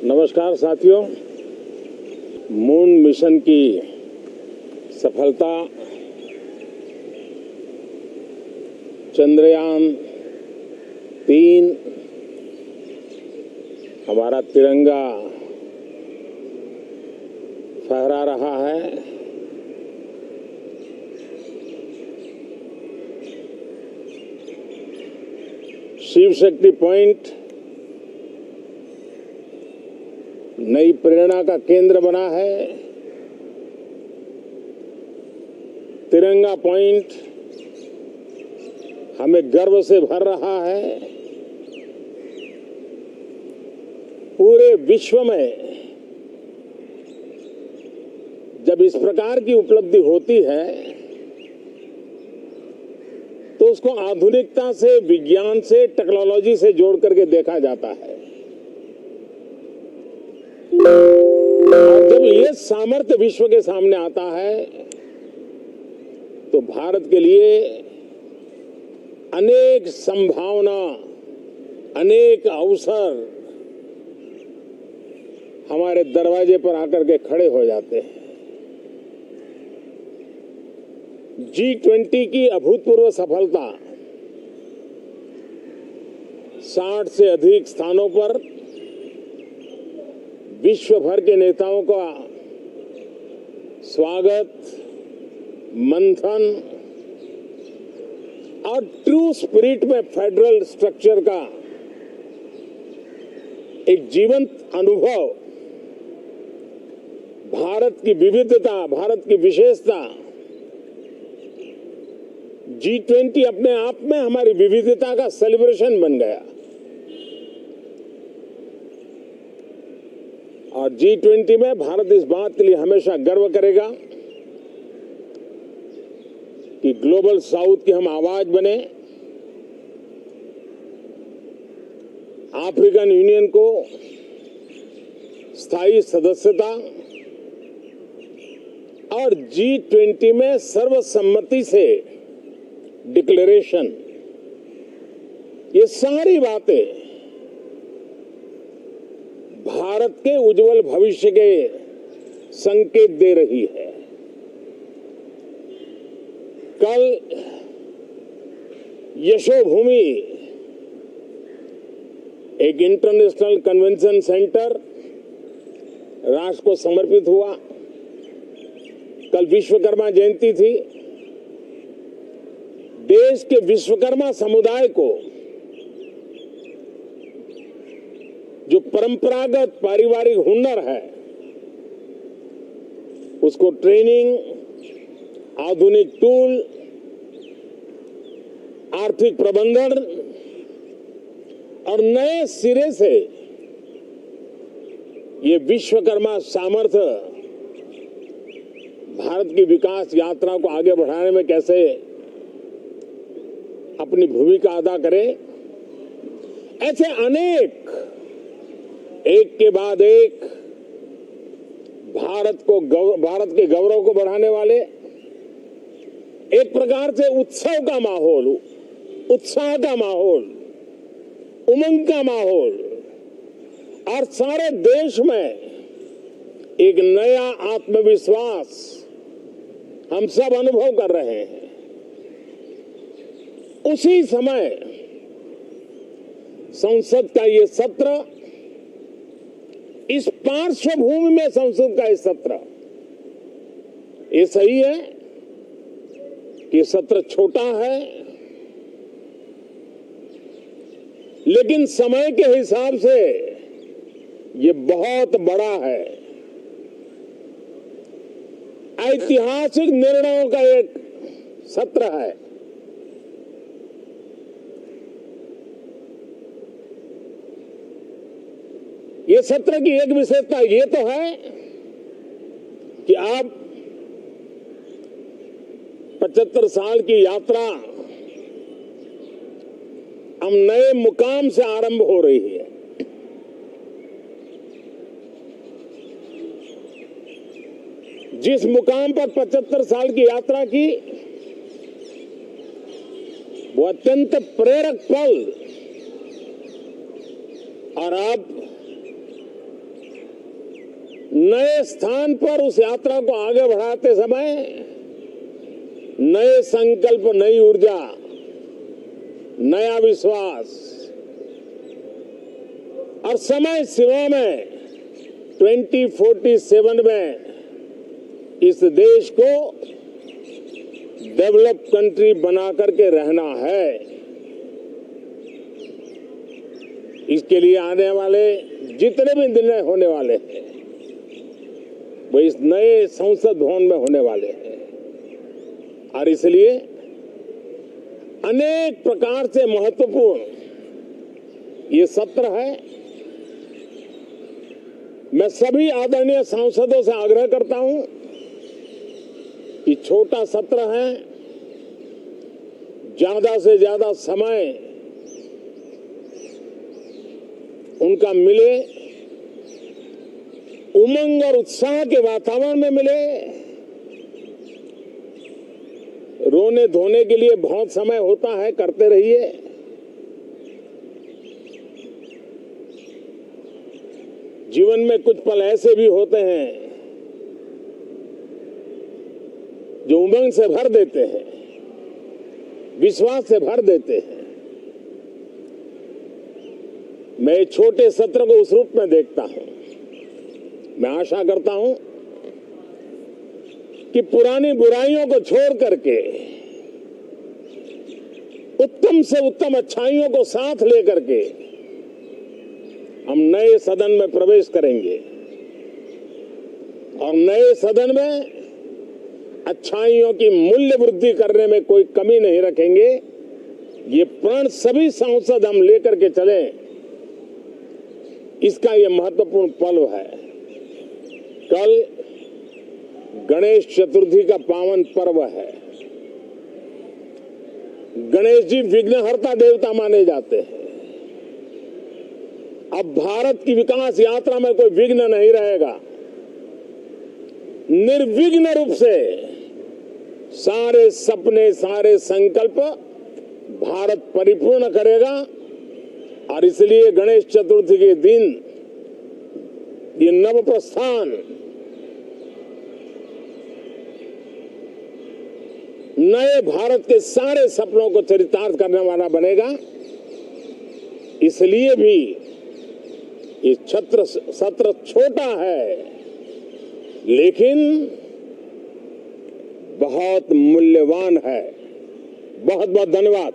नमस्कार साथियों, moon mission की सफलता, चंद्रयान-3 हमारा तिरंगा फहरा रहा है। शिव शक्ति पॉइंट नई प्रेरणा का केंद्र बना है। तिरंगा पॉइंट हमें गर्व से भर रहा है। पूरे विश्व में जब इस प्रकार की उपलब्धि होती है तो उसको आधुनिकता से, विज्ञान से, टेक्नोलॉजी से जोड़ करके देखा जाता है। और जब ये सामर्थ्य विश्व के सामने आता है तो भारत के लिए अनेक संभावना, अनेक अवसर हमारे दरवाजे पर आकर के खड़े हो जाते हैं। G20 की अभूतपूर्व सफलता, 60 से अधिक स्थानों पर विश्व भर के नेताओं का स्वागत, मंथन और ट्रू स्पिरिट में फेडरल स्ट्रक्चर का एक जीवंत अनुभव, भारत की विविधता, भारत की विशेषता। G20 अपने आप में हमारी विविधता का सेलिब्रेशन बन गया। और G20 में भारत इस बात के लिए हमेशा गर्व करेगा कि ग्लोबल साउथ की हम आवाज बने। अफ्रीकन यूनियन को स्थायी सदस्यता और G20 में सर्वसम्मति से डिक्लेरेशन, ये सारी बातें भारत के उज्जवल भविष्य के संकेत दे रही है। कल यशोभूमि एक इंटरनेशनल कन्वेंशन सेंटर राष्ट्र को समर्पित हुआ। कल विश्वकर्मा जयंती थी। देश के विश्वकर्मा समुदाय को जो परंपरागत पारिवारिक हुनर है उसको ट्रेनिंग, आधुनिक टूल, आर्थिक प्रबंधन और नए सिरे से ये विश्वकर्मा सामर्थ्य भारत की विकास यात्रा को आगे बढ़ाने में कैसे अपनी भूमिका अदा करे। ऐसे अनेक, एक के बाद एक भारत के गौरव को बढ़ाने वाले, एक प्रकार से उत्सव का माहौल, उत्साह का माहौल, उमंग का माहौल और सारे देश में एक नया आत्मविश्वास हम सब अनुभव कर रहे हैं। उसी समय संसद का ये सत्र, इस पार्श्वभूमि में संसद का ये सत्र, ये सही है कि सत्र छोटा है, लेकिन समय के हिसाब से ये बहुत बड़ा है। ऐतिहासिक निर्णयों का एक सत्र है। ये सत्र की एक विशेषता ये तो है कि आप 75 साल की यात्रा हम नए मुकाम से आरंभ हो रही है। जिस मुकाम पर 75 साल की यात्रा की, वो अत्यंत प्रेरक पल, और अब नए स्थान पर उस यात्रा को आगे बढ़ाते समय नए संकल्प, नई ऊर्जा, नया विश्वास और समय सीमा में 2047 में इस देश को डेवलप कंट्री बना करके रहना है। इसके लिए आने वाले जितने भी निर्णय होने वाले हैं वो इस नए संसद भवन में होने वाले हैं और इसलिए अनेक प्रकार से महत्वपूर्ण ये सत्र है। मैं सभी आदरणीय सांसदों से आग्रह करता हूं कि छोटा सत्र है, ज्यादा से ज्यादा समय उनका मिले, उमंग और उत्साह के वातावरण में मिले। रोने धोने के लिए बहुत समय होता है, करते रहिए। जीवन में कुछ पल ऐसे भी होते हैं जो उमंग से भर देते हैं, विश्वास से भर देते हैं। मैं छोटे सत्र को उस रूप में देखता हूं। मैं आशा करता हूं कि पुरानी बुराइयों को छोड़ करके उत्तम से उत्तम अच्छाइयों को साथ लेकर के हम नए सदन में प्रवेश करेंगे और नए सदन में अच्छाइयों की मूल्य वृद्धि करने में कोई कमी नहीं रखेंगे। ये प्रण सभी सांसद हम लेकर के चले, इसका ये महत्वपूर्ण पल है। कल गणेश चतुर्थी का पावन पर्व है। गणेश जी विघ्नहर्ता देवता माने जाते हैं। अब भारत की विकास यात्रा में कोई विघ्न नहीं रहेगा। निर्विघ्न रूप से सारे सपने, सारे संकल्प भारत परिपूर्ण करेगा और इसलिए गणेश चतुर्थी के दिन ये नव प्रस्थान नए भारत के सारे सपनों को चरितार्थ करने वाला बनेगा। इसलिए भी ये सत्र छोटा है लेकिन बहुत मूल्यवान है। बहुत बहुत धन्यवाद।